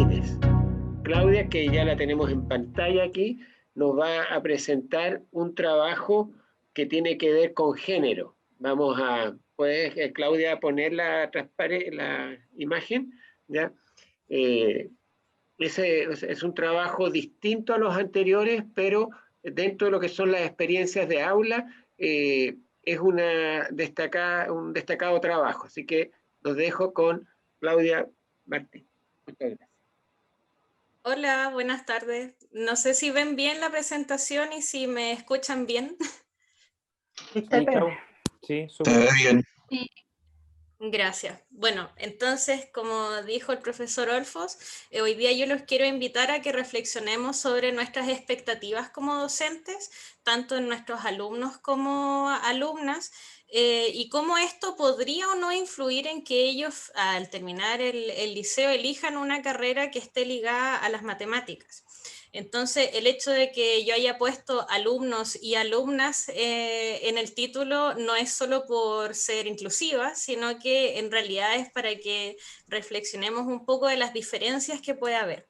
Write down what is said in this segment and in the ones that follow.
Benavides. Claudia, que ya la tenemos en pantalla aquí, nos va a presentar un trabajo que tiene que ver con género. Vamos a, ¿puedes, Claudia, poner la imagen? ¿Ya? Ese es un trabajo distinto a los anteriores, pero dentro de lo que son las experiencias de aula, es un destacado trabajo. Así que los dejo con Claudia Martín. Muchas gracias. Hola, buenas tardes. No sé si ven bien la presentación y si me escuchan bien. Sí, súper bien. Gracias. Bueno, entonces, como dijo el profesor Olfos, hoy día yo los quiero invitar a que reflexionemos sobre nuestras expectativas como docentes, tanto en nuestros alumnos como alumnas, y cómo esto podría o no influir en que ellos, al terminar el liceo, elijan una carrera que esté ligada a las matemáticas. Entonces, el hecho de que yo haya puesto alumnos y alumnas en el título no es solo por ser inclusiva, sino que en realidad es para que reflexionemos un poco de las diferencias que puede haber.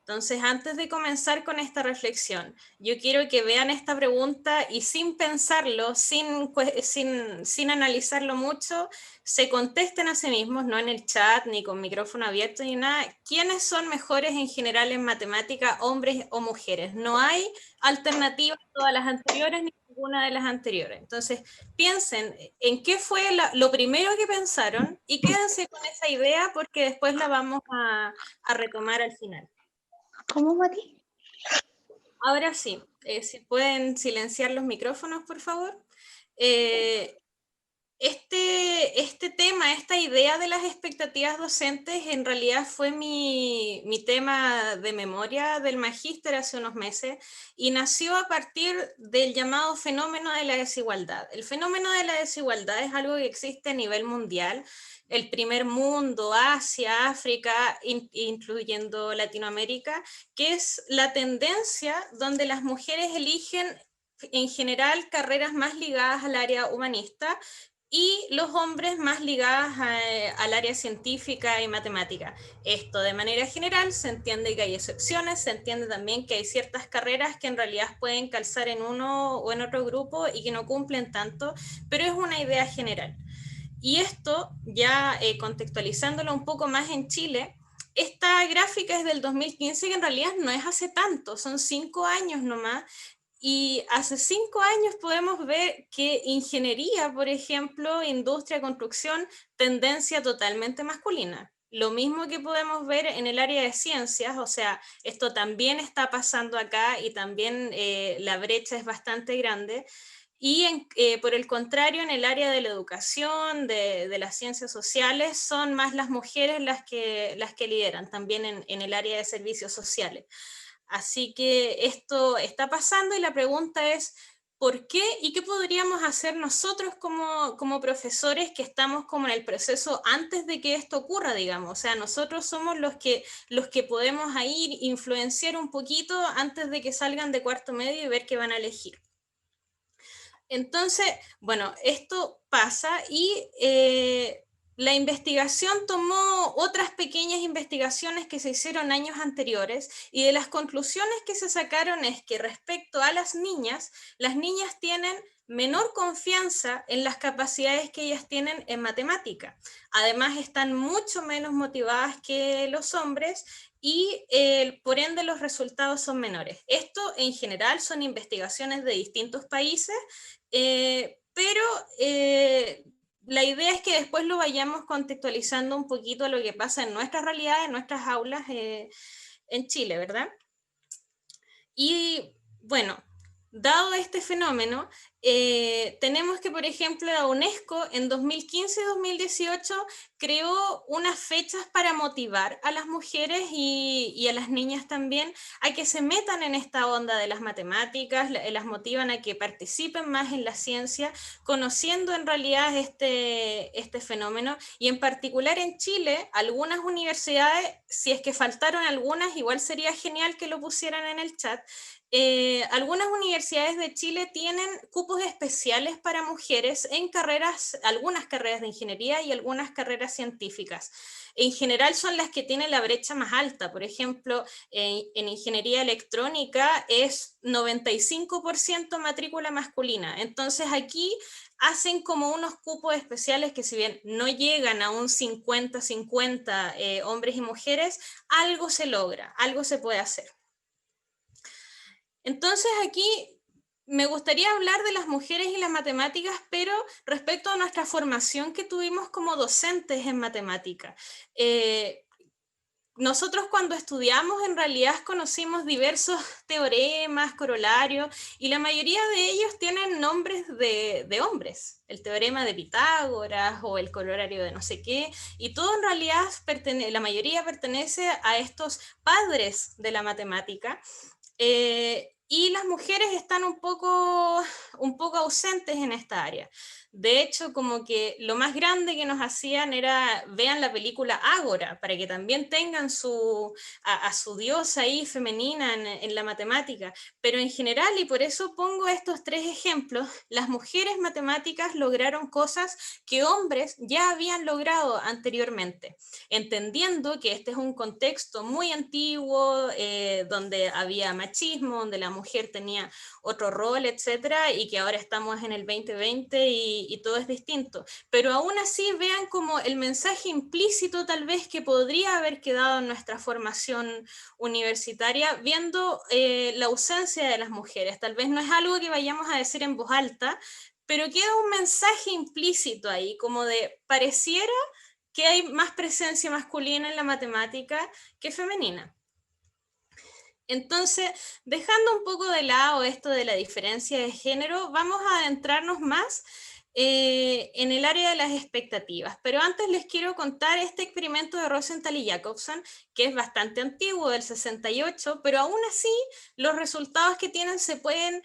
Entonces, antes de comenzar con esta reflexión, yo quiero que vean esta pregunta y sin pensarlo, sin analizarlo mucho, se contesten a sí mismos, no en el chat, ni con micrófono abierto, ni nada. ¿Quiénes son mejores en general en matemática, hombres o mujeres? No hay alternativa a todas las anteriores, ni ninguna de las anteriores. Entonces, piensen en qué fue lo primero que pensaron y quédense con esa idea porque después la vamos a retomar al final. ¿Cómo, Mati? Ahora sí, si pueden silenciar los micrófonos, por favor. Este tema, esta idea de las expectativas docentes, en realidad fue mi tema de memoria del magíster hace unos meses y nació a partir del llamado fenómeno de la desigualdad. El fenómeno de la desigualdad es algo que existe a nivel mundial. El primer mundo, Asia, África, incluyendo Latinoamérica, que es la tendencia donde las mujeres eligen en general carreras más ligadas al área humanista y los hombres más ligados al área científica y matemática. Esto de manera general, se entiende que hay excepciones, se entiende también que hay ciertas carreras que en realidad pueden calzar en uno o en otro grupo y que no cumplen tanto, pero es una idea general. Y esto, ya contextualizándolo un poco más en Chile, esta gráfica es del 2015, que en realidad no es hace tanto, son 5 años nomás, y hace 5 años podemos ver que ingeniería, por ejemplo, industria, construcción, tendencia totalmente masculina. Lo mismo que podemos ver en el área de ciencias, o sea, esto también está pasando acá y también la brecha es bastante grande. Y por el contrario, en el área de la educación, de las ciencias sociales, son más las mujeres las que lideran, también en el área de servicios sociales. Así que esto está pasando y la pregunta es, ¿por qué y qué podríamos hacer nosotros como profesores que estamos como en el proceso antes de que esto ocurra, digamos? O sea, nosotros somos los que podemos ahí influenciar un poquito antes de que salgan de cuarto medio y ver qué van a elegir. Entonces, bueno, esto pasa y la investigación tomó otras pequeñas investigaciones que se hicieron años anteriores y de las conclusiones que se sacaron es que respecto a las niñas tienen menor confianza en las capacidades que ellas tienen en matemática. Además, están mucho menos motivadas que los hombres y por ende los resultados son menores. Esto en general son investigaciones de distintos países, pero la idea es que después lo vayamos contextualizando un poquito a lo que pasa en nuestra realidad, en nuestras aulas en Chile, ¿verdad? Y bueno, dado este fenómeno, tenemos que, por ejemplo, la UNESCO en 2015 y 2018 creó unas fechas para motivar a las mujeres y a las niñas también a que se metan en esta onda de las matemáticas, las motivan a que participen más en la ciencia, conociendo en realidad este fenómeno. Y en particular en Chile, algunas universidades, si es que faltaron algunas, igual sería genial que lo pusieran en el chat. Algunas universidades de Chile tienen cupos cupos especiales para mujeres en carreras, algunas carreras de ingeniería y algunas carreras científicas. En general son las que tienen la brecha más alta. Por ejemplo, en ingeniería electrónica es 95% matrícula masculina. Entonces aquí hacen como unos cupos especiales que, si bien no llegan a un 50-50 hombres y mujeres, algo se logra, algo se puede hacer. Entonces aquí me gustaría hablar de las mujeres y las matemáticas, pero respecto a nuestra formación que tuvimos como docentes en matemática. Nosotros cuando estudiamos en realidad conocimos diversos teoremas, corolarios, y la mayoría de ellos tienen nombres de hombres. El teorema de Pitágoras o el corolario de no sé qué, y todo en realidad, la mayoría pertenece a estos padres de la matemática. Y las mujeres están un poco ausentes en esta área. De hecho, como que lo más grande que nos hacían era, vean la película Ágora, para que también tengan a su diosa ahí femenina en la matemática. Pero en general, y por eso pongo estos 3 ejemplos, las mujeres matemáticas lograron cosas que hombres ya habían logrado anteriormente, entendiendo que este es un contexto muy antiguo, donde había machismo, donde la mujer tenía otro rol, etcétera, y que ahora estamos en el 2020 y todo es distinto. Pero aún así vean como el mensaje implícito tal vez que podría haber quedado en nuestra formación universitaria, viendo la ausencia de las mujeres. Tal vez no es algo que vayamos a decir en voz alta, pero queda un mensaje implícito ahí, como de pareciera que hay más presencia masculina en la matemática que femenina. Entonces, dejando un poco de lado esto de la diferencia de género, vamos a adentrarnos más en el área de las expectativas. Pero antes les quiero contar este experimento de Rosenthal y Jacobson, que es bastante antiguo, del 68, pero aún así los resultados que tienen se pueden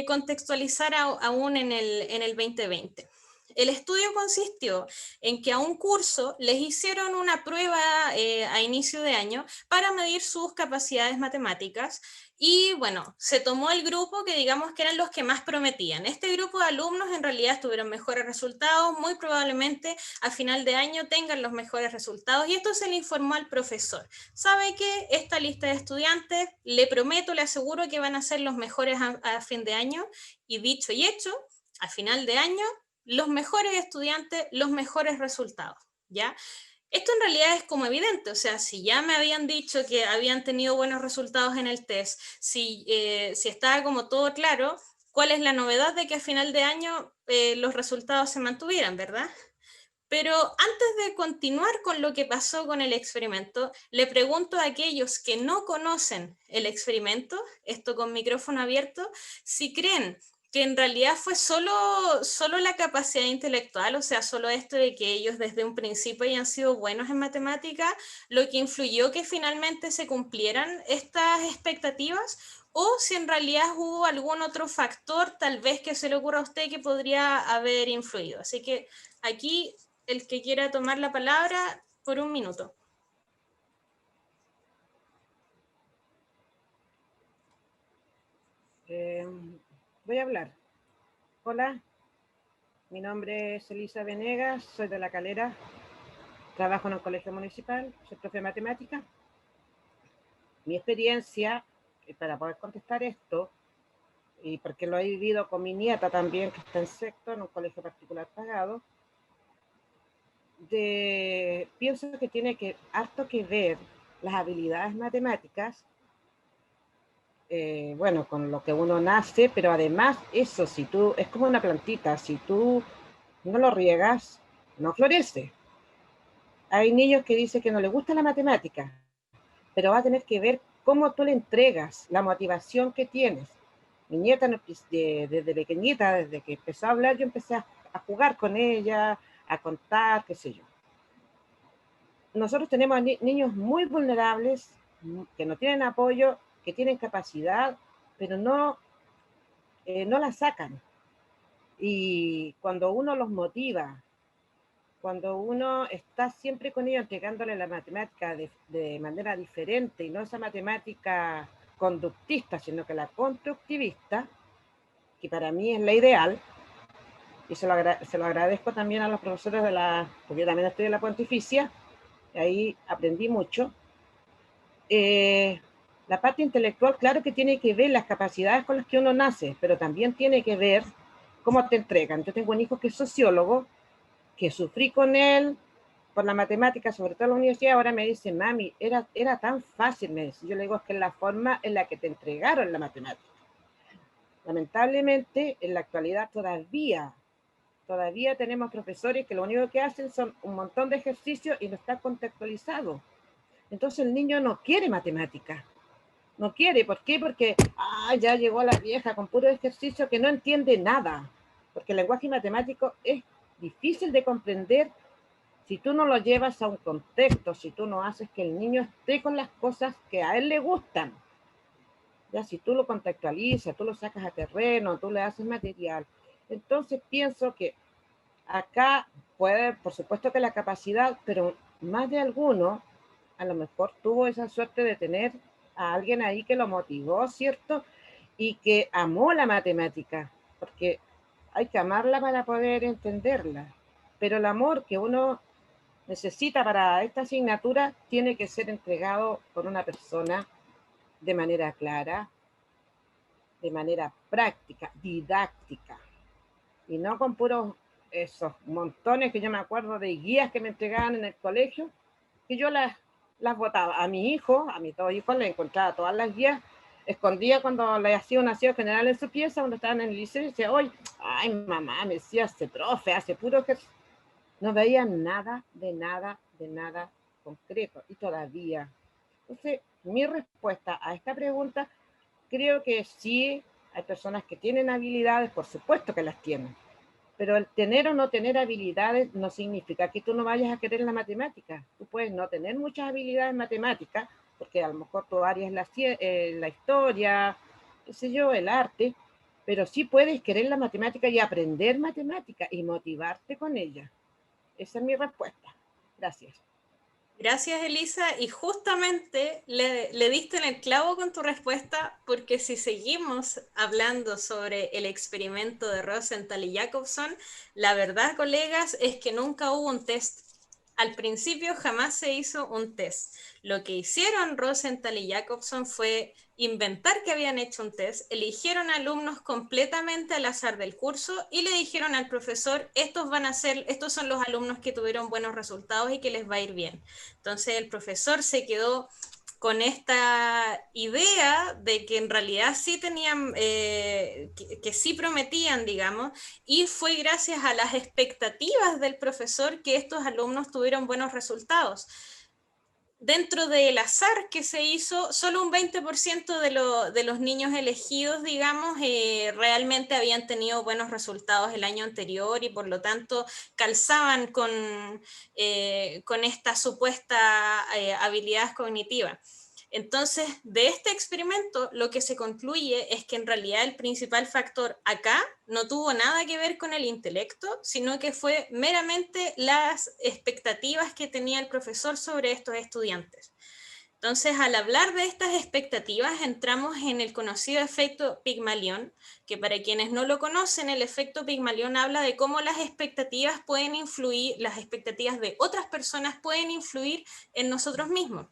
contextualizar aún en el 2020. El estudio consistió en que a un curso les hicieron una prueba a inicio de año para medir sus capacidades matemáticas, y bueno, se tomó el grupo que digamos que eran los que más prometían. Este grupo de alumnos en realidad tuvieron mejores resultados, muy probablemente a final de año tengan los mejores resultados, y esto se le informó al profesor. ¿Sabe qué? Esta lista de estudiantes, le prometo, le aseguro que van a ser los mejores a fin de año, y dicho y hecho, a final de año los mejores estudiantes, los mejores resultados, ¿ya? Esto en realidad es como evidente, o sea, si ya me habían dicho que habían tenido buenos resultados en el test, si estaba como todo claro, ¿cuál es la novedad de que a final de año los resultados se mantuvieran, verdad? Pero antes de continuar con lo que pasó con el experimento, le pregunto a aquellos que no conocen el experimento, esto con micrófono abierto, si creen que en realidad fue solo la capacidad intelectual, o sea, solo esto de que ellos desde un principio hayan sido buenos en matemática, lo que influyó que finalmente se cumplieran estas expectativas, o si en realidad hubo algún otro factor, tal vez que se le ocurra a usted, que podría haber influido. Así que aquí, el que quiera tomar la palabra por 1 minuto. Voy a hablar. Hola, mi nombre es Elisa Venegas, soy de La Calera, trabajo en un colegio municipal, soy profe de matemática. Mi experiencia, para poder contestar esto, y porque lo he vivido con mi nieta también, que está en sexto, en un colegio particular pagado, pienso que tiene harto que ver las habilidades matemáticas, bueno, con lo que uno nace, pero además eso, si tú, es como una plantita, si tú no lo riegas, no florece. Hay niños que dicen que no les gusta la matemática, pero va a tener que ver cómo tú le entregas, la motivación que tienes. Mi nieta, desde pequeñita, desde que empezó a hablar, yo empecé a jugar con ella, a contar, qué sé yo. Nosotros tenemos niños muy vulnerables, que no tienen apoyo, que tienen capacidad, pero no la sacan. Y cuando uno los motiva, cuando uno está siempre con ellos entregándole la matemática de manera diferente, y no esa matemática conductista, sino que la constructivista, que para mí es la ideal, y se lo agradezco también a los profesores porque yo también estoy en la Pontificia, y ahí aprendí mucho. La parte intelectual, claro que tiene que ver las capacidades con las que uno nace, pero también tiene que ver cómo te entregan. Yo tengo un hijo que es sociólogo, que sufrí con él por la matemática, sobre todo en la universidad. Ahora me dice, mami, era tan fácil, me dice. Yo le digo, es que es la forma en la que te entregaron la matemática. Lamentablemente, en la actualidad todavía tenemos profesores que lo único que hacen son un montón de ejercicios y no está contextualizado. Entonces el niño no quiere matemática. No quiere, ¿por qué? Porque ya llegó la vieja con puro ejercicio que no entiende nada. Porque el lenguaje matemático es difícil de comprender si tú no lo llevas a un contexto, si tú no haces que el niño esté con las cosas que a él le gustan. Ya, si tú lo contextualizas, tú lo sacas a terreno, tú le haces material. Entonces pienso que acá puede, por supuesto que la capacidad, pero más de alguno a lo mejor tuvo esa suerte de tener a alguien ahí que lo motivó, ¿cierto? Y que amó la matemática, porque hay que amarla para poder entenderla. Pero el amor que uno necesita para esta asignatura tiene que ser entregado por una persona de manera clara, de manera práctica, didáctica, y no con puros esos montones que yo me acuerdo de guías que me entregaban en el colegio, que yo las botaba. A mi hijo, a mis dos hijos, le encontraba todas las guías, escondía cuando le hacía un aseo general en su pieza, cuando estaban en el liceo, y decía, oye, ay mamá, me decía, este profe, hace puro que no veía nada concreto, y todavía. Entonces, mi respuesta a esta pregunta, creo que sí, hay personas que tienen habilidades, por supuesto que las tienen, pero el tener o no tener habilidades no significa que tú no vayas a querer la matemática. Tú puedes no tener muchas habilidades en matemática, porque a lo mejor tu área es la historia, qué sé yo, el arte, pero sí puedes querer la matemática y aprender matemática y motivarte con ella. Esa es mi respuesta. Gracias. Gracias, Elisa. Y justamente le diste en el clavo con tu respuesta, porque si seguimos hablando sobre el experimento de Rosenthal y Jacobson, la verdad, colegas, es que nunca hubo un test. Al principio jamás se hizo un test. Lo que hicieron Rosenthal y Jacobson fue inventar que habían hecho un test, eligieron alumnos completamente al azar del curso y le dijeron al profesor, estos son los alumnos que tuvieron buenos resultados y que les va a ir bien. Entonces el profesor se quedó con esta idea de que en realidad sí tenían, que sí prometían, digamos, y fue gracias a las expectativas del profesor que estos alumnos tuvieron buenos resultados. Dentro del azar que se hizo, solo un 20% de los niños elegidos, digamos, realmente habían tenido buenos resultados el año anterior y por lo tanto calzaban con esta supuesta habilidad cognitiva. Entonces, de este experimento, lo que se concluye es que en realidad el principal factor acá no tuvo nada que ver con el intelecto, sino que fue meramente las expectativas que tenía el profesor sobre estos estudiantes. Entonces, al hablar de estas expectativas, entramos en el conocido efecto Pigmalión, que para quienes no lo conocen, el efecto Pigmalión habla de cómo las expectativas pueden influir, las expectativas de otras personas pueden influir en nosotros mismos.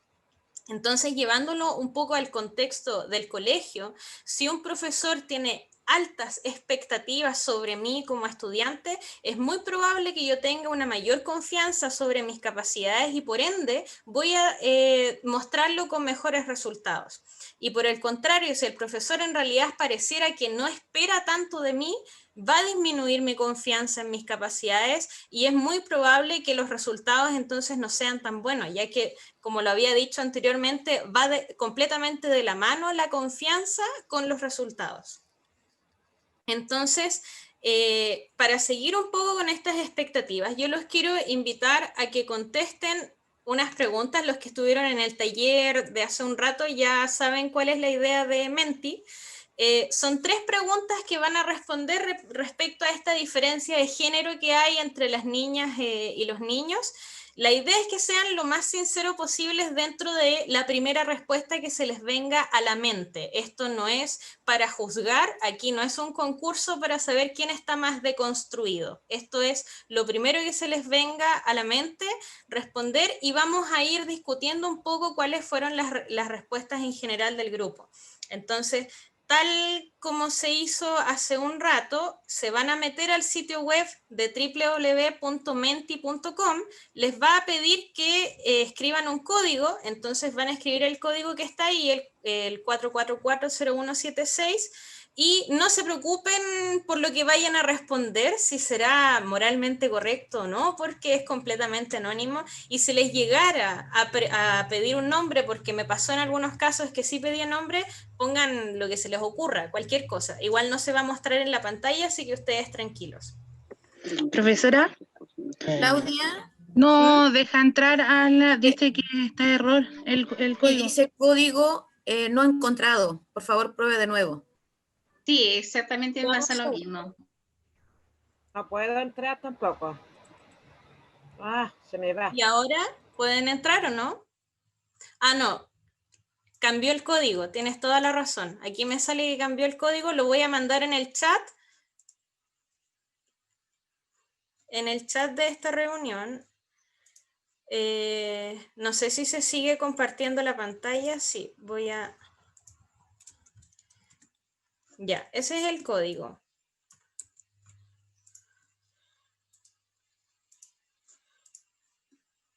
Entonces, llevándolo un poco al contexto del colegio, si un profesor tiene altas expectativas sobre mí como estudiante, es muy probable que yo tenga una mayor confianza sobre mis capacidades y por ende voy a mostrarlo con mejores resultados. Y por el contrario, si el profesor en realidad pareciera que no espera tanto de mí, va a disminuir mi confianza en mis capacidades y es muy probable que los resultados entonces no sean tan buenos, ya que, como lo había dicho anteriormente, va completamente de la mano la confianza con los resultados. Entonces, para seguir un poco con estas expectativas, yo los quiero invitar a que contesten unas preguntas. Los que estuvieron en el taller de hace un rato ya saben cuál es la idea de Menti. Son 3 preguntas que van a responder respecto a esta diferencia de género que hay entre las niñas y los niños. La idea es que sean lo más sinceros posibles dentro de la primera respuesta que se les venga a la mente. Esto no es para juzgar, aquí no es un concurso para saber quién está más deconstruido. Esto es lo primero que se les venga a la mente, responder, y vamos a ir discutiendo un poco cuáles fueron las respuestas en general del grupo. Entonces, tal como se hizo hace un rato, se van a meter al sitio web de www.menti.com, les va a pedir que escriban un código, entonces van a escribir el código que está ahí, el 4440176, y no se preocupen por lo que vayan a responder, si será moralmente correcto o no, porque es completamente anónimo, y si les llegara a pedir un nombre, porque me pasó en algunos casos que sí pedía nombre, pongan lo que se les ocurra, cualquier cosa. Igual no se va a mostrar en la pantalla, así que ustedes tranquilos. Profesora, Claudia. no deja entrar a la... Dice que está error el Y código. dice código no encontrado. Por favor, pruebe de nuevo. Sí, exactamente me pasa lo mismo. No puedo entrar tampoco. Ah, se me va. ¿Y ahora pueden entrar o no? Ah, no. Cambió el código, tienes toda la razón. Aquí me sale que cambió el código, lo voy a mandar en el chat. En el chat de esta reunión. No sé si se sigue compartiendo la pantalla. Sí, voy a... Ya, ese es el código.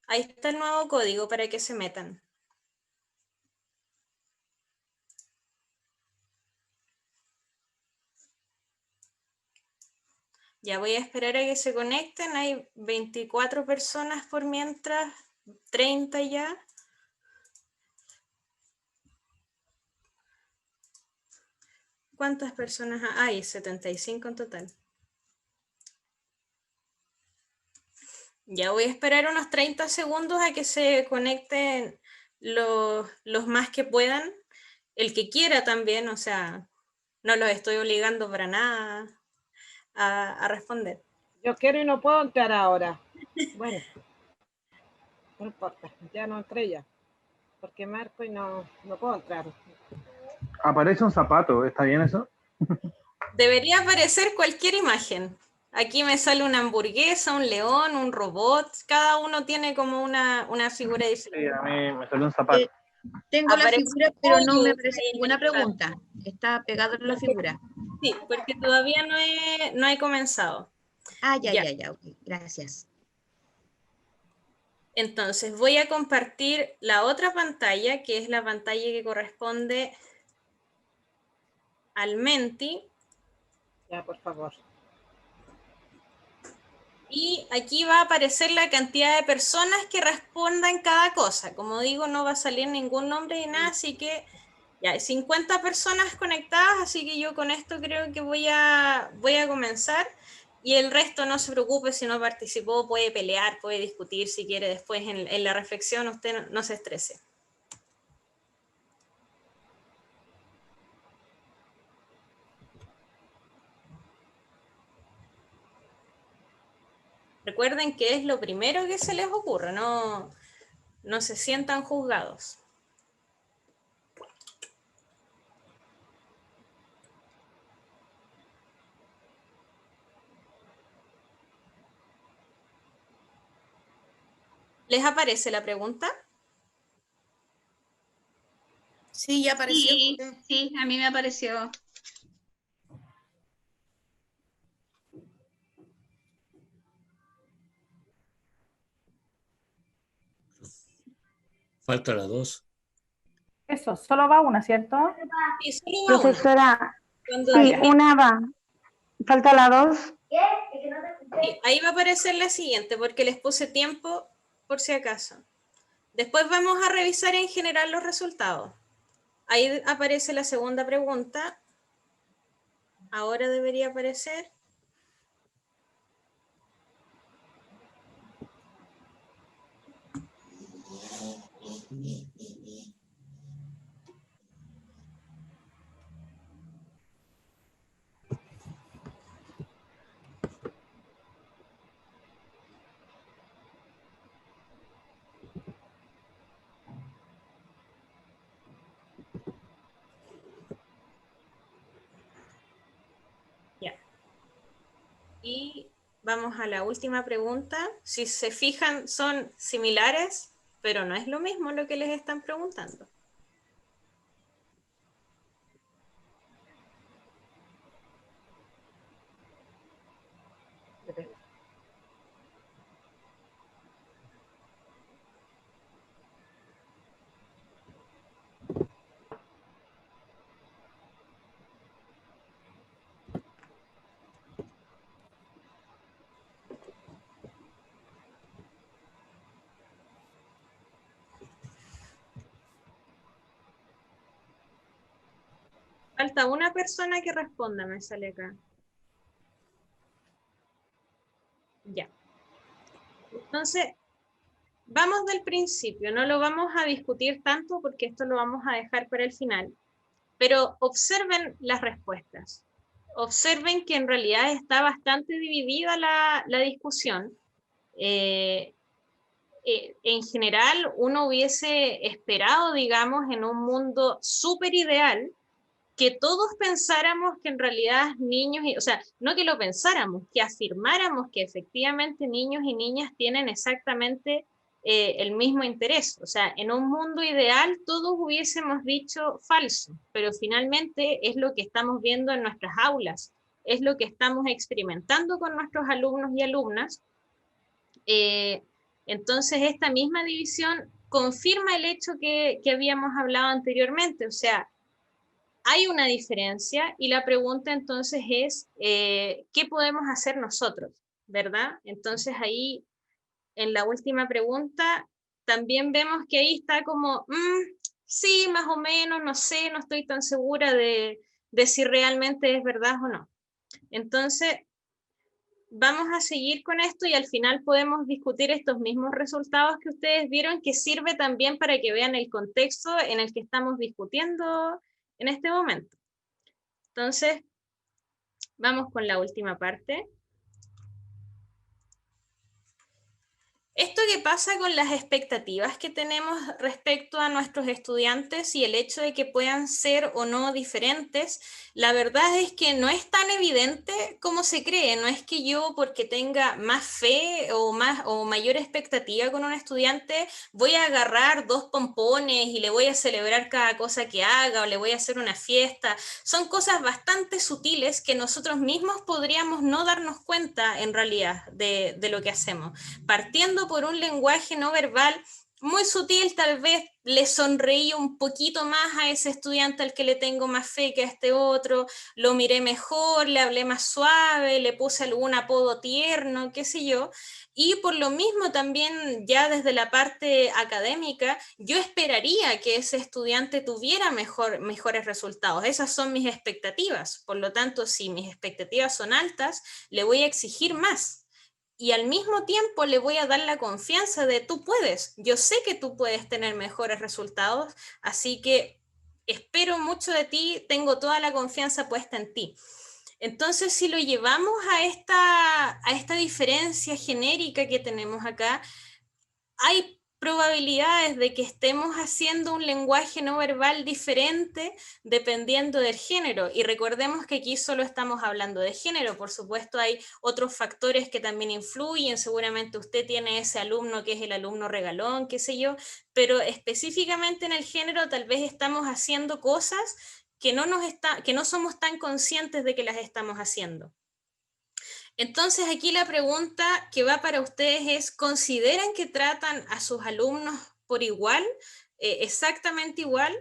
Ahí está el nuevo código para que se metan. Ya voy a esperar a que se conecten. Hay 24 personas por mientras, 30 ya. ¿Cuántas personas hay? 75 en total. Ya voy a esperar unos 30 segundos a que se conecten los más que puedan. El que quiera también, o sea, no los estoy obligando para nada a responder. Yo quiero y no puedo entrar ahora. Bueno, no importa, ya no entré ya. Porque marco y no puedo entrar. Aparece un zapato, ¿está bien eso? Debería aparecer cualquier imagen. Aquí me sale una hamburguesa, un león, un robot. Cada uno tiene como una figura diferente. Sí, a mí me salió un zapato. Tengo la Aparece figura, pero no me pollo, aparece ahí en ninguna el chat. pregunta. Está pegado en la figura. Sí, porque todavía no he comenzado. Ah, ya, Ya. ok. Gracias. Entonces voy a compartir la otra pantalla, que es la pantalla que corresponde al Menti. Ya, por favor. Y aquí va a aparecer la cantidad de personas que respondan cada cosa. Como digo, no va a salir ningún nombre ni nada, así que ya hay 50 personas conectadas, así que yo con esto creo que voy a comenzar. Y el resto no se preocupe, si no participó puede pelear, puede discutir si quiere después en la reflexión, usted no se estrese. Recuerden que es lo primero que se les ocurre, no se sientan juzgados. ¿Les aparece la pregunta? Sí, ya apareció. Sí, a mí me apareció. Falta la 2. Eso, solo va una, ¿cierto? Sí, solo va una. Profesora, Cuando sí, diga- una va. Falta la 2. sí, ahí va a aparecer la siguiente, porque les puse tiempo por si acaso. Después vamos a revisar en general los resultados. Ahí aparece la segunda pregunta. Ahora debería aparecer. Y vamos a la última pregunta. Si se fijan, son similares, pero no es lo mismo lo que les están preguntando. Falta una persona que responda, me sale acá. Ya. Entonces, vamos del principio, no lo vamos a discutir tanto porque esto lo vamos a dejar para el final, pero observen las respuestas. Observen que en realidad está bastante dividida la discusión. En general, uno hubiese esperado, digamos, en un mundo súper ideal, que todos pensáramos que en realidad niños, o sea, no que lo pensáramos, que afirmáramos que efectivamente niños y niñas tienen exactamente el mismo interés. O sea, en un mundo ideal todos hubiésemos dicho falso, pero finalmente es lo que estamos viendo en nuestras aulas, es lo que estamos experimentando con nuestros alumnos y alumnas. Entonces, esta misma división confirma el hecho que habíamos hablado anteriormente, o sea, hay una diferencia y la pregunta entonces es, ¿qué podemos hacer nosotros? ¿Verdad? Entonces ahí, en la última pregunta, también vemos que ahí está como, sí, más o menos, no sé, no estoy tan segura de si realmente es verdad o no. Entonces, vamos a seguir con esto y al final podemos discutir estos mismos resultados que ustedes vieron, que sirve también para que vean el contexto en el que estamos discutiendo en este momento. Entonces, vamos con la última parte. Esto que pasa con las expectativas que tenemos respecto a nuestros estudiantes y el hecho de que puedan ser o no diferentes, la verdad es que no es tan evidente como se cree. No es que yo, porque tenga más fe o mayor expectativa con un estudiante, voy a agarrar 2 pompones y le voy a celebrar cada cosa que haga o le voy a hacer una fiesta. Son cosas bastante sutiles que nosotros mismos podríamos no darnos cuenta en realidad de lo que hacemos. Partiendo por un lenguaje no verbal muy sutil, tal vez le sonreí un poquito más a ese estudiante al que le tengo más fe que a este otro, lo miré mejor, le hablé más suave, le puse algún apodo tierno, qué sé yo, y por lo mismo también ya desde la parte académica, yo esperaría que ese estudiante tuviera mejores resultados. Esas son mis expectativas, por lo tanto, si mis expectativas son altas, le voy a exigir más. Y al mismo tiempo le voy a dar la confianza de tú puedes, yo sé que tú puedes tener mejores resultados, así que espero mucho de ti, tengo toda la confianza puesta en ti. Entonces, si lo llevamos a esta diferencia genérica que tenemos acá, hay probabilidades de que estemos haciendo un lenguaje no verbal diferente dependiendo del género. Y recordemos que aquí solo estamos hablando de género. Por supuesto, hay otros factores que también influyen. Seguramente usted tiene ese alumno que es el alumno regalón, qué sé yo, pero específicamente en el género tal vez estamos haciendo cosas que no somos tan conscientes de que las estamos haciendo. Entonces aquí la pregunta que va para ustedes es, ¿consideran que tratan a sus alumnos por igual, exactamente igual?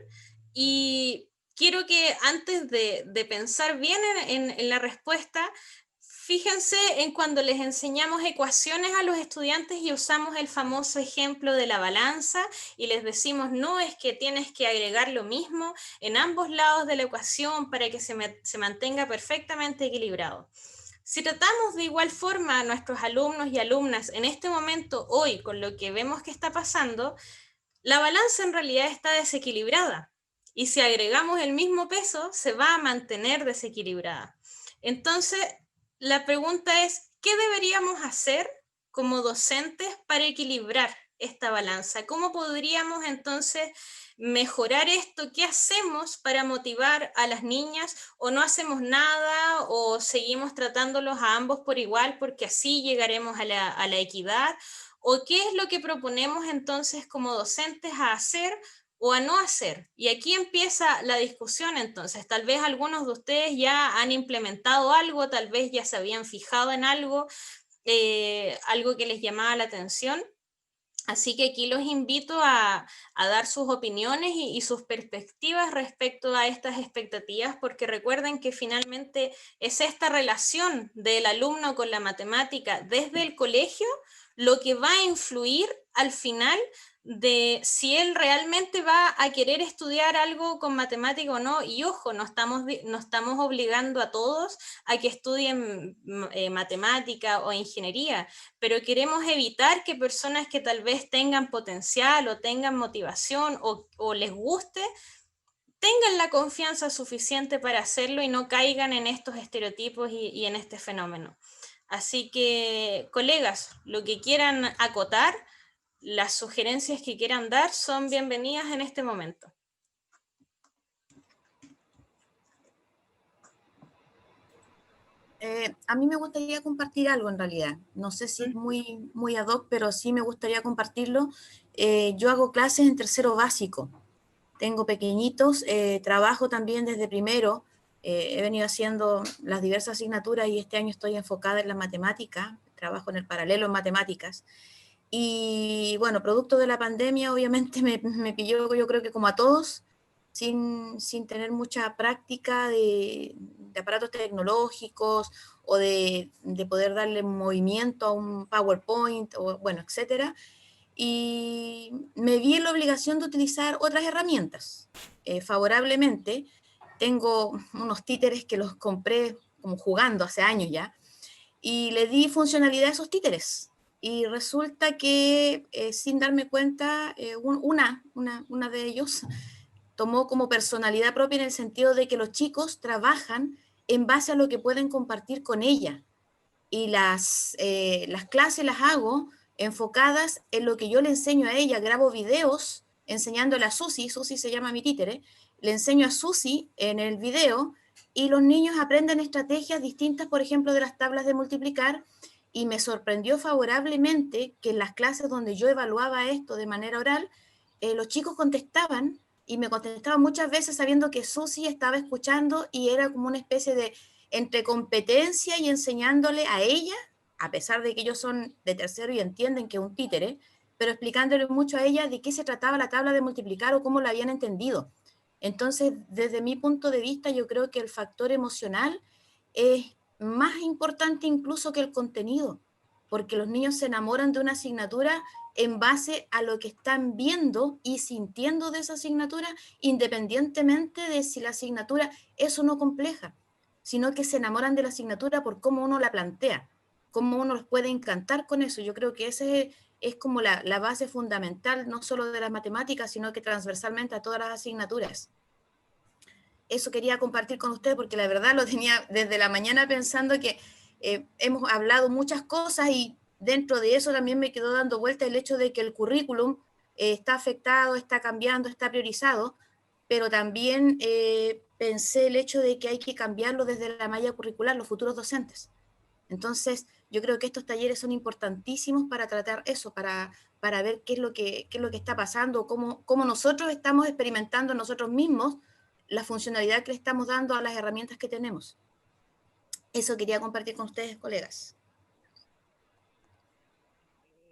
Y quiero que antes de pensar bien en la respuesta, fíjense en cuando les enseñamos ecuaciones a los estudiantes y usamos el famoso ejemplo de la balanza y les decimos, no, es que tienes que agregar lo mismo en ambos lados de la ecuación para que se mantenga perfectamente equilibrado. Si tratamos de igual forma a nuestros alumnos y alumnas en este momento, hoy, con lo que vemos que está pasando, la balanza en realidad está desequilibrada. Y si agregamos el mismo peso, se va a mantener desequilibrada. Entonces, la pregunta es, ¿qué deberíamos hacer como docentes para equilibrar esta balanza? ¿Cómo podríamos entonces mejorar esto? ¿Qué hacemos para motivar a las niñas? ¿O no hacemos nada? ¿O seguimos tratándolos a ambos por igual porque así llegaremos a la equidad? ¿O qué es lo que proponemos entonces como docentes a hacer o a no hacer? Y aquí empieza la discusión entonces. Tal vez algunos de ustedes ya han implementado algo, tal vez ya se habían fijado en algo, algo que les llamaba la atención. Así que aquí los invito a dar sus opiniones y sus perspectivas respecto a estas expectativas, porque recuerden que finalmente es esta relación del alumno con la matemática desde el colegio lo que va a influir al final de si él realmente va a querer estudiar algo con matemática o no. Y ojo, no estamos obligando a todos a que estudien matemática o ingeniería, pero queremos evitar que personas que tal vez tengan potencial o tengan motivación o les guste, tengan la confianza suficiente para hacerlo y no caigan en estos estereotipos y en este fenómeno. Así que, colegas, lo que quieran acotar, las sugerencias que quieran dar son bienvenidas en este momento. A mí me gustaría compartir algo en realidad. No sé si es muy ad hoc, pero sí me gustaría compartirlo. Yo hago clases en tercero básico. Tengo pequeñitos, trabajo también desde primero. He venido haciendo las diversas asignaturas y este año estoy enfocada en la matemática. Trabajo en el paralelo en matemáticas. Y bueno, producto de la pandemia, obviamente me pilló, yo creo que como a todos, sin tener mucha práctica de aparatos tecnológicos o de poder darle movimiento a un PowerPoint, o bueno, etcétera. Y me vi en la obligación de utilizar otras herramientas. Favorablemente, tengo unos títeres que los compré como jugando hace años ya, y le di funcionalidad a esos títeres. Y resulta que sin darme cuenta, una de ellos tomó como personalidad propia en el sentido de que los chicos trabajan en base a lo que pueden compartir con ella. Y las clases las hago enfocadas en lo que yo le enseño a ella. Grabo videos enseñándole a Susi se llama mi títere, le enseño a Susi en el video y los niños aprenden estrategias distintas, por ejemplo, de las tablas de multiplicar, y me sorprendió favorablemente que en las clases donde yo evaluaba esto de manera oral, los chicos contestaban y me contestaban muchas veces sabiendo que Susi estaba escuchando y era como una especie de entre competencia y enseñándole a ella, a pesar de que ellos son de tercero y entienden que es un títere, pero explicándole mucho a ella de qué se trataba la tabla de multiplicar o cómo la habían entendido. Entonces, desde mi punto de vista, yo creo que el factor emocional es más importante incluso que el contenido, porque los niños se enamoran de una asignatura en base a lo que están viendo y sintiendo de esa asignatura, independientemente de si la asignatura es o no compleja, sino que se enamoran de la asignatura por cómo uno la plantea, cómo uno los puede encantar con eso. Yo creo que ese es como la base fundamental, no solo de las matemáticas, sino que transversalmente a todas las asignaturas. Eso quería compartir con ustedes porque la verdad lo tenía desde la mañana pensando que hemos hablado muchas cosas y dentro de eso también me quedó dando vuelta el hecho de que el currículum está afectado, está cambiando, está priorizado, pero también pensé el hecho de que hay que cambiarlo desde la malla curricular, los futuros docentes. Entonces, yo creo que estos talleres son importantísimos para tratar eso, para ver qué es lo que está pasando, cómo nosotros estamos experimentando nosotros mismos la funcionalidad que le estamos dando a las herramientas que tenemos. Eso quería compartir con ustedes, colegas.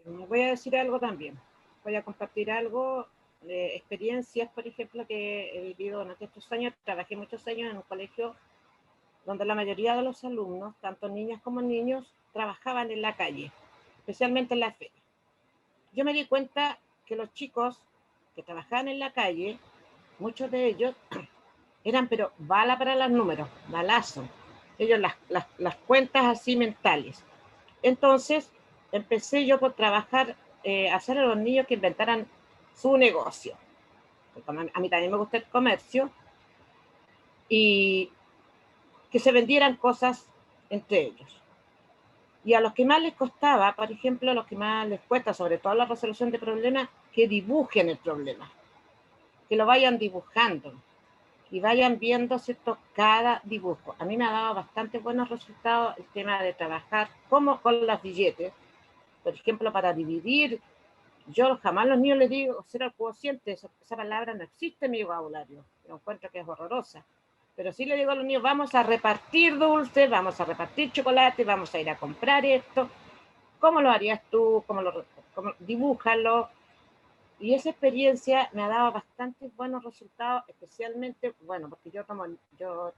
Voy a decir algo también. Voy a compartir algo de experiencias, por ejemplo, que he vivido durante estos años. Trabajé muchos años en un colegio donde la mayoría de los alumnos, tanto niñas como niños, trabajaban en la calle, especialmente en la feria. Yo me di cuenta que los chicos que trabajaban en la calle, muchos de ellos eran pero bala para los números, balazo. Ellos las cuentas así mentales. Entonces empecé yo por trabajar, hacer a los niños que inventaran su negocio. A mí también me gusta el comercio. Y que se vendieran cosas entre ellos. Y a los que más les costaba, por ejemplo, a los que más les cuesta, sobre todo la resolución de problemas, que dibujen el problema, que lo vayan dibujando y vayan viendo, ¿cierto?, cada dibujo. A mí me ha dado bastante buenos resultados el tema de trabajar como con los billetes, por ejemplo, para dividir. Yo jamás a los niños les digo cero al cociente, esa palabra no existe en mi vocabulario, yo encuentro que es horrorosa. Pero sí le digo a los niños, vamos a repartir dulces, vamos a repartir chocolate, vamos a ir a comprar esto. ¿Cómo lo harías tú? Dibújalo. Y esa experiencia me ha dado bastantes buenos resultados, especialmente, bueno, porque yo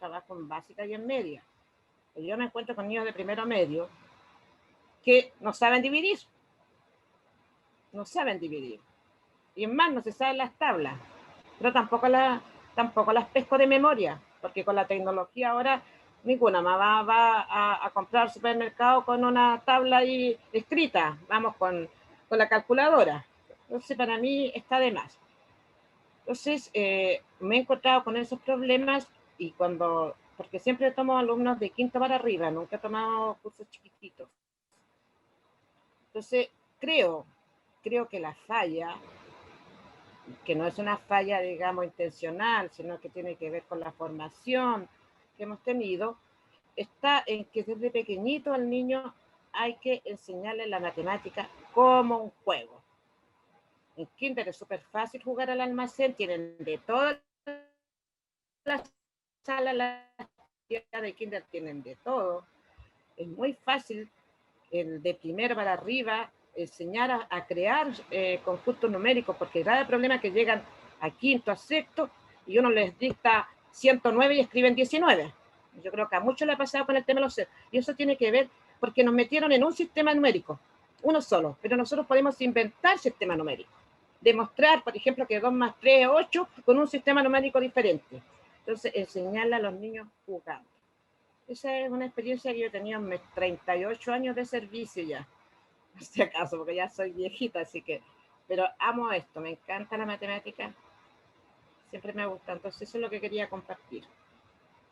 trabajo en básica y en media. Y yo me encuentro con niños de primero medio que no saben dividir. No saben dividir. Y en más, no se saben las tablas. Pero tampoco las pesco de memoria, porque con la tecnología ahora ninguna más va a comprar al supermercado con una tabla ahí escrita. Vamos con la calculadora. Entonces, para mí está de más. Entonces, me he encontrado con esos problemas y porque siempre tomo alumnos de quinto para arriba, nunca he tomado cursos chiquititos. Entonces, creo que la falla, que no es una falla, digamos, intencional, sino que tiene que ver con la formación que hemos tenido, está en que desde pequeñito al niño hay que enseñarle la matemática como un juego. En kinder es súper fácil jugar al almacén, tienen de todas las salas, las de kinder tienen de todo. Es muy fácil de primero para arriba enseñar a crear conjuntos numéricos, porque cada problema que llegan a quinto, a sexto, y uno les dicta 109 y escriben 19. Yo creo que a muchos le ha pasado con el tema de los ceros. Y eso tiene que ver porque nos metieron en un sistema numérico, uno solo, pero nosotros podemos inventar sistemas numéricos. Demostrar, por ejemplo, que 2 más 3 es 8 con un sistema numérico diferente. Entonces, enseñarle a los niños jugando. Esa es una experiencia que yo tenía en mis 38 años de servicio ya, por si acaso, porque ya soy viejita, así que, pero amo esto, me encanta la matemática, siempre me gusta, entonces eso es lo que quería compartir.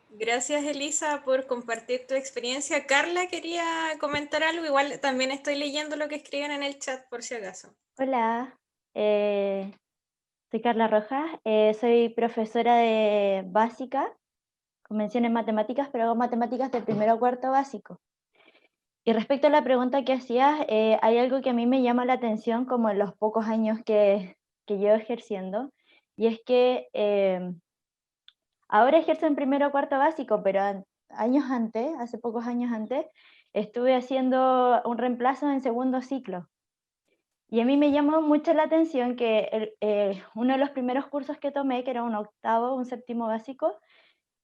Gracias, Elisa, por compartir tu experiencia. Carla quería comentar algo, igual también estoy leyendo lo que escriben en el chat por si acaso. Hola, soy Carla Rojas, soy profesora de básica, convención en matemáticas, pero hago matemáticas de primero a cuarto básico. Y respecto a la pregunta que hacías, hay algo que a mí me llama la atención como en los pocos años que llevo ejerciendo, y es que ahora ejerzo en primero a cuarto básico, pero años antes, hace pocos años antes, estuve haciendo un reemplazo en segundo ciclo. Y a mí me llamó mucho la atención que uno de los primeros cursos que tomé, que era un séptimo básico,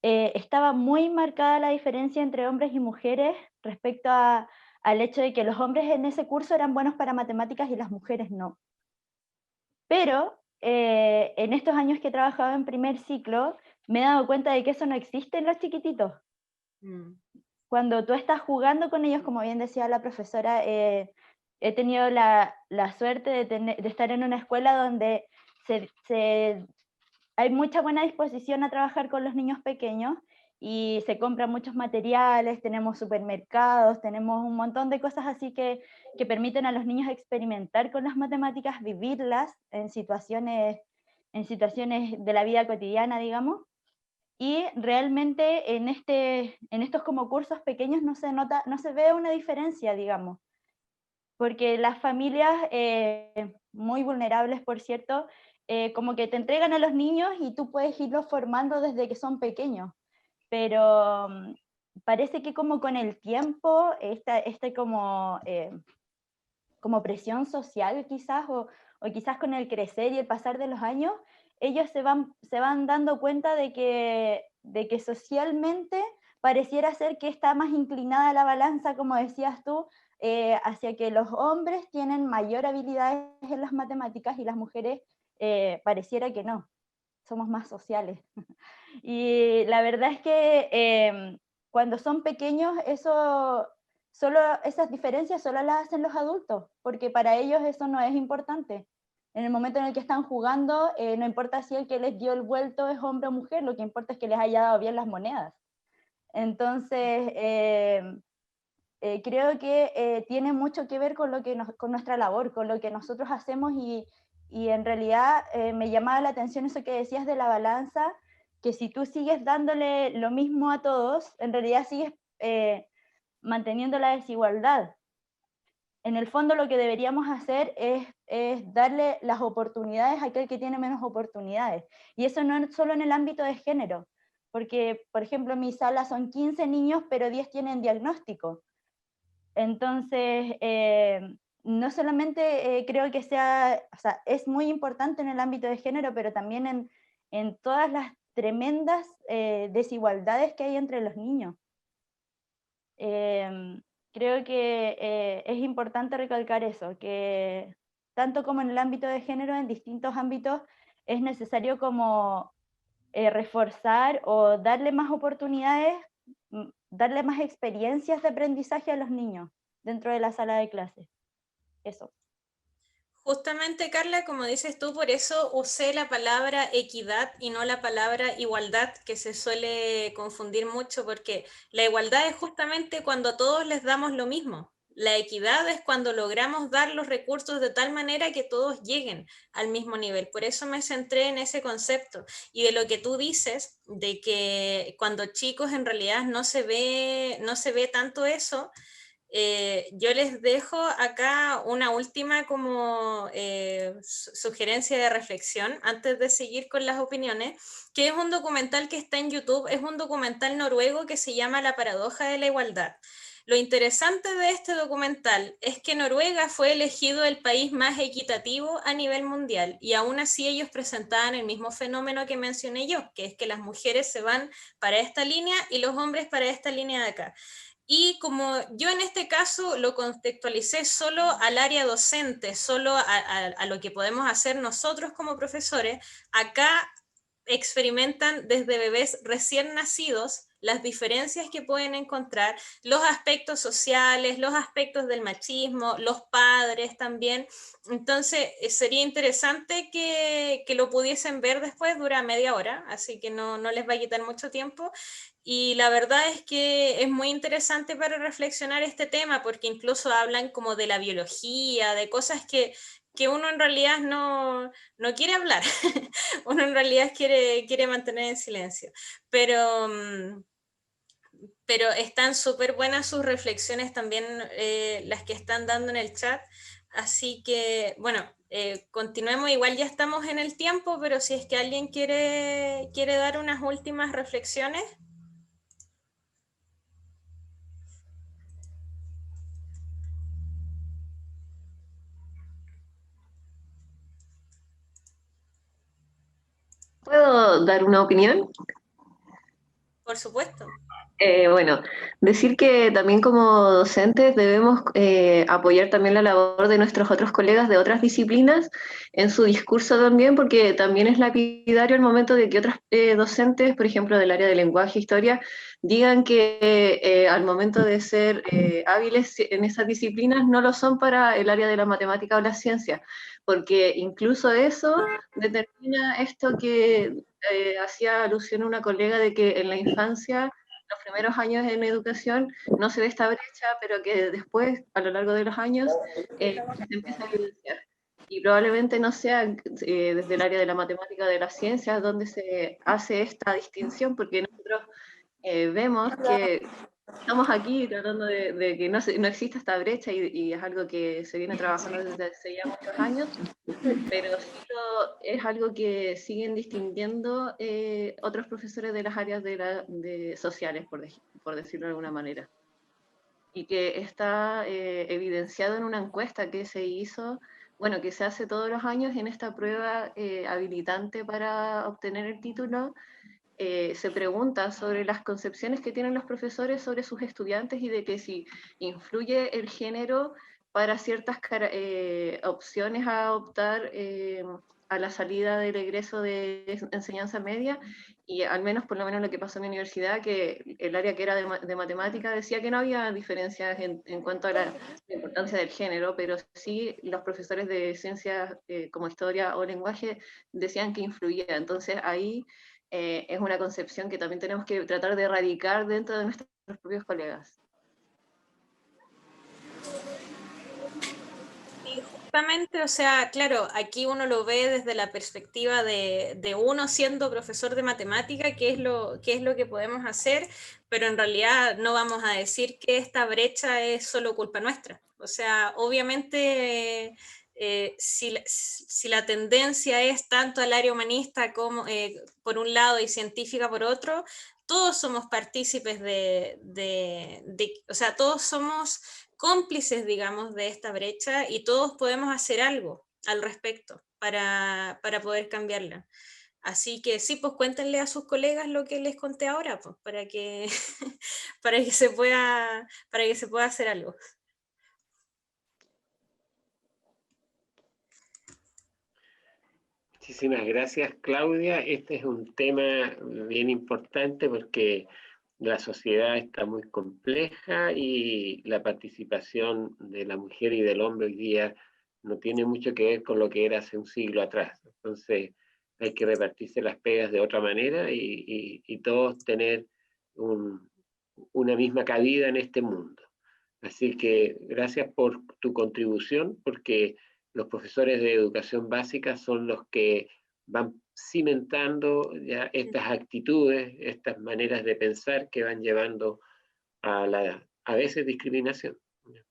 estaba muy marcada la diferencia entre hombres y mujeres respecto al hecho de que los hombres en ese curso eran buenos para matemáticas y las mujeres no. Pero en estos años que he trabajado en primer ciclo, me he dado cuenta de que eso no existe en los chiquititos. Cuando tú estás jugando con ellos, como bien decía la profesora, he tenido la suerte de estar en una escuela donde hay mucha buena disposición a trabajar con los niños pequeños y se compran muchos materiales, tenemos supermercados, tenemos un montón de cosas así que permiten a los niños experimentar con las matemáticas, vivirlas en situaciones de la vida cotidiana, digamos. Y realmente en estos como cursos pequeños no se ve una diferencia, digamos, porque las familias muy vulnerables, por cierto, como que te entregan a los niños y tú puedes irlos formando desde que son pequeños, pero parece que como con el tiempo, como presión social quizás, o quizás con el crecer y el pasar de los años, ellos se van dando cuenta de que socialmente pareciera ser que está más inclinada la balanza, como decías tú, hacia que los hombres tienen mayor habilidades en las matemáticas y las mujeres pareciera que no, somos más sociales. Y la verdad es que cuando son pequeños, esas diferencias solo las hacen los adultos, porque para ellos eso no es importante. En el momento en el que están jugando, no importa si el que les dio el vuelto es hombre o mujer, lo que importa es que les haya dado bien las monedas. Entonces, creo que tiene mucho que ver con, con nuestra labor, con lo que nosotros hacemos y en realidad me llamaba la atención eso que decías de la balanza, que si tú sigues dándole lo mismo a todos, en realidad sigues manteniendo la desigualdad. En el fondo lo que deberíamos hacer es darle las oportunidades a aquel que tiene menos oportunidades. Y eso no es solo en el ámbito de género, porque, por ejemplo, en mi sala son 15 niños, pero 10 tienen diagnóstico. Entonces, no solamente creo que sea, o sea, es muy importante en el ámbito de género, pero también en todas las tremendas desigualdades que hay entre los niños. Creo que es importante recalcar eso, que tanto como en el ámbito de género, en distintos ámbitos es necesario como reforzar o darle más oportunidades, darle más experiencias de aprendizaje a los niños dentro de la sala de clases. Eso. Justamente, Carla, como dices tú, por eso usé la palabra equidad y no la palabra igualdad, que se suele confundir mucho, porque la igualdad es justamente cuando a todos les damos lo mismo. La equidad es cuando logramos dar los recursos de tal manera que todos lleguen al mismo nivel. Por eso me centré en ese concepto. Y de lo que tú dices, de que cuando chicos en realidad no se ve tanto eso. Yo les dejo acá una última como sugerencia de reflexión antes de seguir con las opiniones, que es un documental que está en YouTube, es un documental noruego que se llama La paradoja de la igualdad. Lo interesante de este documental es que Noruega fue elegido el país más equitativo a nivel mundial y aún así ellos presentaban el mismo fenómeno que mencioné yo, que es que las mujeres se van para esta línea y los hombres para esta línea de acá. Y como yo en este caso lo contextualicé solo al área docente, solo a lo que podemos hacer nosotros como profesores, acá experimentan desde bebés recién nacidos las diferencias que pueden encontrar, los aspectos sociales, los aspectos del machismo, los padres también. Entonces, sería interesante que lo pudiesen ver después, dura media hora, así que no les va a quitar mucho tiempo. Y la verdad es que es muy interesante para reflexionar este tema, porque incluso hablan como de la biología, de cosas que uno en realidad no quiere hablar, uno en realidad quiere mantener en silencio, pero están súper buenas sus reflexiones también, las que están dando en el chat, así que bueno, continuemos, igual ya estamos en el tiempo, pero si es que alguien quiere dar unas últimas reflexiones. ¿Puedo dar una opinión? Por supuesto. Bueno, decir que también como docentes debemos apoyar también la labor de nuestros otros colegas de otras disciplinas en su discurso también, porque también es lapidario el momento de que otras docentes, por ejemplo, del área de lenguaje e historia, digan que al momento de ser hábiles en esas disciplinas no lo son para el área de la matemática o la ciencia, porque incluso eso determina esto que hacía alusión una colega de que en la infancia los primeros años en educación no se ve esta brecha, pero que después, a lo largo de los años, se empieza a evidenciar. Y probablemente no sea desde el área de la matemática o de las ciencias donde se hace esta distinción, porque nosotros vemos que estamos aquí tratando de que no exista esta brecha y es algo que se viene trabajando desde hace ya muchos años, pero sí es algo que siguen distinguiendo otros profesores de las áreas de sociales, por decirlo de alguna manera. Y que está evidenciado en una encuesta que se hizo, bueno, que se hace todos los años en esta prueba habilitante para obtener el título. Se pregunta sobre las concepciones que tienen los profesores sobre sus estudiantes y de que si influye el género para ciertas opciones a optar a la salida del egreso de enseñanza media, y al menos por lo menos lo que pasó en mi universidad, que el área que era de matemática decía que no había diferencias en cuanto a la importancia del género, pero sí los profesores de ciencias como historia o lenguaje decían que influía. Entonces ahí es una concepción que también tenemos que tratar de erradicar dentro de nuestros propios colegas. Y justamente, o sea, claro, aquí uno lo ve desde la perspectiva de uno siendo profesor de matemática, qué es lo que podemos hacer, pero en realidad no vamos a decir que esta brecha es solo culpa nuestra. O sea, obviamente, si la tendencia es tanto al área humanista como por un lado y científica por otro, todos somos partícipes o sea, todos somos cómplices, digamos, de esta brecha y todos podemos hacer algo al respecto para poder cambiarla. Así que sí, pues cuéntenle a sus colegas lo que les conté ahora, pues, para que, para que se pueda hacer algo. Muchísimas gracias, Claudia. Este es un tema bien importante porque la sociedad está muy compleja y la participación de la mujer y del hombre hoy día no tiene mucho que ver con lo que era hace un siglo atrás. Entonces hay que repartirse las pegas de otra manera y todos tener una misma cabida en este mundo. Así que gracias por tu contribución, porque los profesores de educación básica son los que van cimentando ya estas actitudes, estas maneras de pensar que van llevando a veces discriminación.